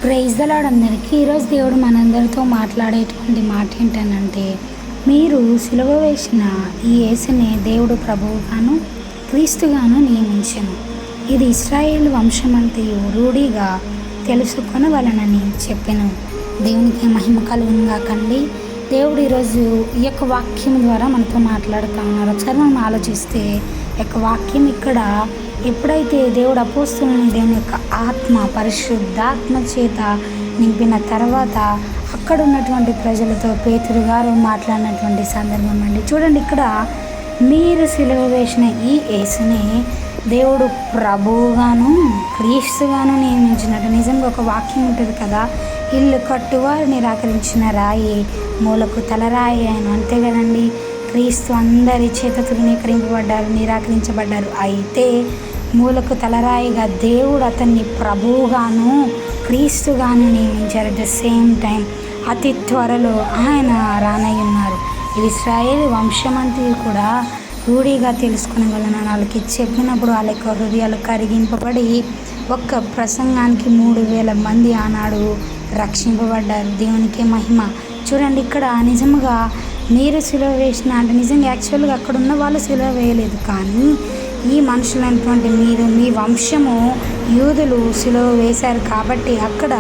Praise the lord అందరికీ. ఈరోజు దేవుడు మనందరితో మాట్లాడేటువంటి మాట ఏంటనంటే, మీరు సిలువ వేసిన ఈ యేసునే దేవుడు ప్రభువుగాను క్రీస్తుగాను నియమించెను. ఇది ఇశ్రాయేలు వంశమంతయు రూఢిగా తెలుసుకొనవలెనని చెప్పెను. దేవునికి మహిమ కలుగును గాకండి. దేవుడు ఈరోజు ఈ యొక్క వాక్యం ద్వారా మనతో మాట్లాడుతూ ఉన్నారు. ఒకసారి మనం ఆలోచిస్తే ఈ యొక్క వాక్యం ఇక్కడ ఎప్పుడైతే దేవుడు అపోస్తులని దేవుని యొక్క ఆత్మ పరిశుద్ధాత్మ చేత నింపిన తర్వాత అక్కడ ఉన్నటువంటి ప్రజలతో పేతురు గారు మాట్లాడినటువంటి సందర్భం అండి. చూడండి, ఇక్కడ మీరు సిలువ వేసిన ఈ యేసుని దేవుడు ప్రభువుగాను క్రీస్తుగాను నియమించినట్టు. నిజంగా ఒక వాక్యం ఉంటుంది కదా, ఇల్లు కట్టువారు నిరాకరించిన రాయి మూలకు తలరాయి ఆయన. అంతే కదండి, క్రీస్తు అందరి చేత తృణీకరింపబడ్డారు, నిరాకరించబడ్డారు. అయితే మూలకు తలరాయిగా దేవుడు అతన్ని ప్రభువుగాను క్రీస్తుగాను నియమించారు. అట్ ద సేమ్ టైం అతి త్వరలో ఆయన రానయ్యున్నారు. ఇశ్రాయేలు వంశమంతి కూడా రూఢిగా తెలుసుకునేవలన వాళ్ళకి చెప్పినప్పుడు వాళ్ళ యొక్క హృదయాలు కరిగింపబడి ఒక్క ప్రసంగానికి 3,000 మంది ఆనాడు రక్షింపబడ్డారు. దేవునికి మహిమ. చూడండి, ఇక్కడ నిజంగా మీరు సిలువ వేసిన అంటే నిజంగా యాక్చువల్గా అక్కడ ఉన్న వాళ్ళు సిలువ వేయలేదు, కానీ ఈ మనుషులైనటువంటి మీరు మీ వంశము యూదులు సిలువ వేశారు కాబట్టి అక్కడ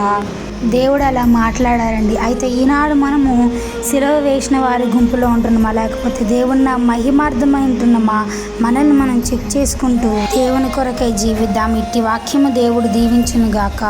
దేవుడు అలా మాట్లాడారండి. అయితే ఈనాడు మనము సిలువ వేసిన వారి గుంపులో ఉంటున్నామా, లేకపోతే దేవుని మహిమార్థమై ఉంటున్నామా, మనల్ని మనం చెక్ చేసుకుంటూ దేవుని కొరకై జీవిద్దాం. ఇట్టి వాక్యము దేవుడు దీవించును గాక.